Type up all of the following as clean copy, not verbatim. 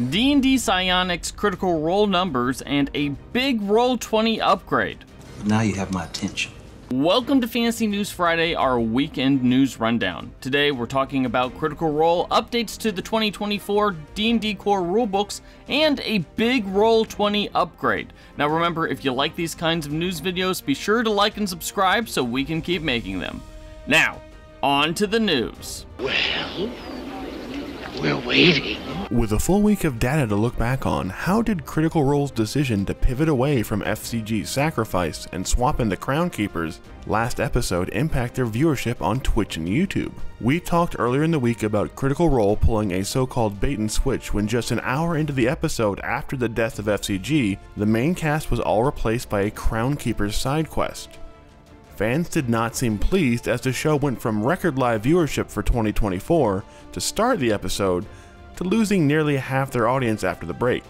D&D Psionics critical role numbers, and a big Roll20 upgrade. Now you have my attention. Welcome to Fantasy News Friday, our weekend news rundown. Today we're talking about Critical Role, updates to the 2024 D&D core rulebooks, and a big Roll20 upgrade. Now remember, if you like these kinds of news videos, be sure to like and subscribe so we can keep making them. Now, on to the news. Well, we're waiting. With a full week of data to look back on, how did Critical Role's decision to pivot away from FCG's Sacrifice and swap into Crown Keeper's last episode impact their viewership on Twitch and YouTube? We talked earlier in the week about Critical Role pulling a so-called bait and switch when just an hour into the episode after the death of FCG, the main cast was all replaced by a Crown Keeper's side quest. Fans did not seem pleased as the show went from record live viewership for 2024 to start the episode to losing nearly half their audience after the break,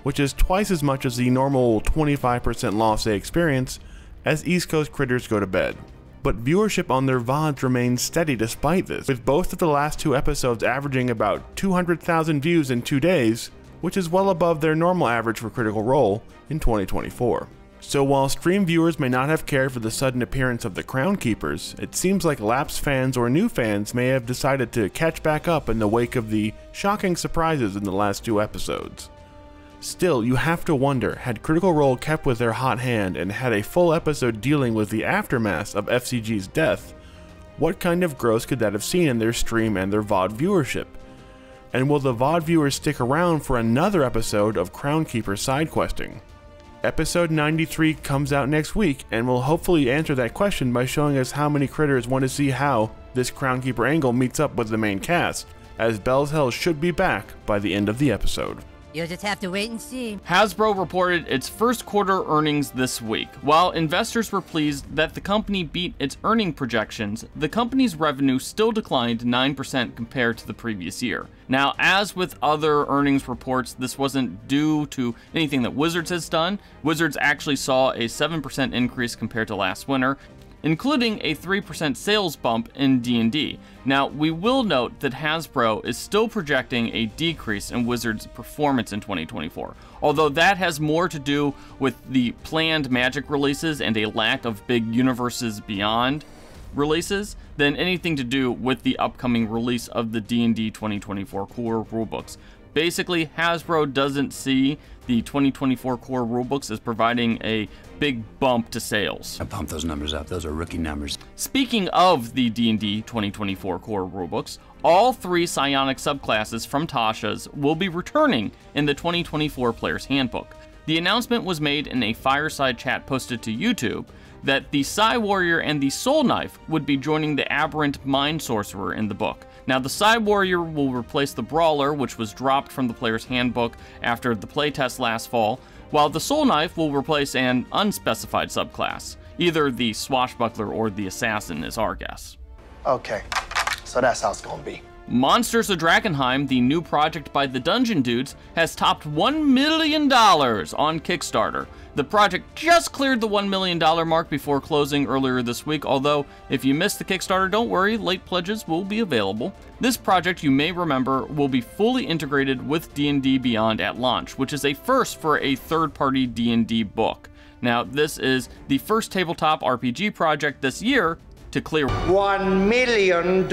which is twice as much as the normal 25% loss they experience as East Coast critters go to bed. But viewership on their VODs remains steady despite this, with both of the last two episodes averaging about 200,000 views in 2 days, which is well above their normal average for Critical Role in 2024. So while stream viewers may not have cared for the sudden appearance of the Crown Keepers, it seems like lapsed fans or new fans may have decided to catch back up in the wake of the shocking surprises in the last two episodes. Still, you have to wonder, had Critical Role kept with their hot hand and had a full episode dealing with the aftermath of FCG's death, what kind of growth could that have seen in their stream and their VOD viewership? And will the VOD viewers stick around for another episode of Crown Keeper side questing? Episode 93 comes out next week and will hopefully answer that question by showing us how many critters want to see how this Crown Keeper angle meets up with the main cast, as Bell's Hell should be back by the end of the episode. You'll just have to wait and see. Hasbro reported its first quarter earnings this week. While investors were pleased that the company beat its earning projections, the company's revenue still declined 9% compared to the previous year. Now, as with other earnings reports, this wasn't due to anything that Wizards has done. Wizards actually saw a 7% increase compared to last winter, including a 3% sales bump in D&D. Now, we will note that Hasbro is still projecting a decrease in Wizards' performance in 2024, although that has more to do with the planned Magic releases and a lack of big Universes Beyond releases than anything to do with the upcoming release of the D&D 2024 core rulebooks. Basically, Hasbro doesn't see the 2024 core rulebooks as providing a big bump to sales. I pumped those numbers up. Those are rookie numbers. Speaking of the D&D 2024 core rulebooks, all three Psionic subclasses from Tasha's will be returning in the 2024 Player's Handbook. The announcement was made in a fireside chat posted to YouTube that the Psi Warrior and the Soul Knife would be joining the Aberrant Mind Sorcerer in the book. Now, the Psi Warrior will replace the Brawler, which was dropped from the Player's Handbook after the playtest last fall, while the Soul Knife will replace an unspecified subclass. Either the Swashbuckler or the Assassin is our guess. Okay, so that's how it's gonna be. Monsters of Drakenheim, the new project by the Dungeon Dudes, has topped $1 million on Kickstarter. The project just cleared the $1 million mark before closing earlier this week, although if you missed the Kickstarter, don't worry, late pledges will be available. This project, you may remember, will be fully integrated with D&D Beyond at launch, which is a first for a third-party D&D book. Now, this is the first tabletop RPG project this year to clear $1 million.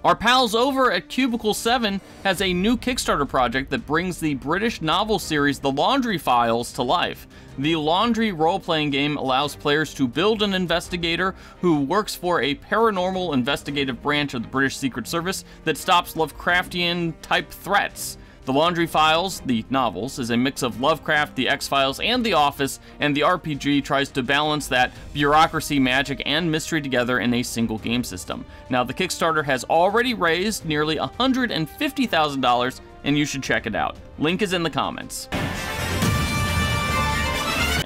Our pals over at Cubicle 7 has a new Kickstarter project that brings the British novel series The Laundry Files to life. The Laundry role-playing game allows players to build an investigator who works for a paranormal investigative branch of the British Secret Service that stops Lovecraftian-type threats. The Laundry Files, the novels, is a mix of Lovecraft, The X-Files, and The Office, and the RPG tries to balance that bureaucracy, magic, and mystery together in a single game system. Now, the Kickstarter has already raised nearly $150,000, and you should check it out. Link is in the comments.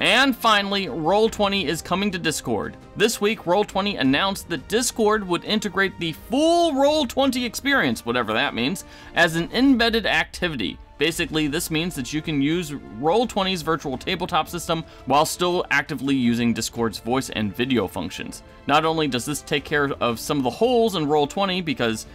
And finally, Roll20 is coming to Discord. This week, Roll20 announced that Discord would integrate the full Roll20 experience, whatever that means, as an embedded activity. Basically, this means that you can use Roll20's virtual tabletop system while still actively using Discord's voice and video functions. Not only does this take care of some of the holes in Roll20, because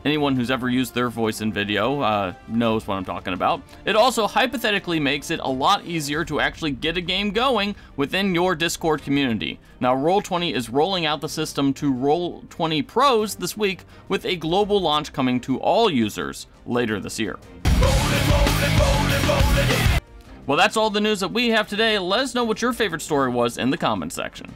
Anyone who's ever used their voice in video knows what I'm talking about. It also hypothetically makes it a lot easier to actually get a game going within your Discord community. Now, Roll20 is rolling out the system to Roll20 pros this week, with a global launch coming to all users later this year. Well, that's all the news that we have today. Let us know what your favorite story was in the comments section.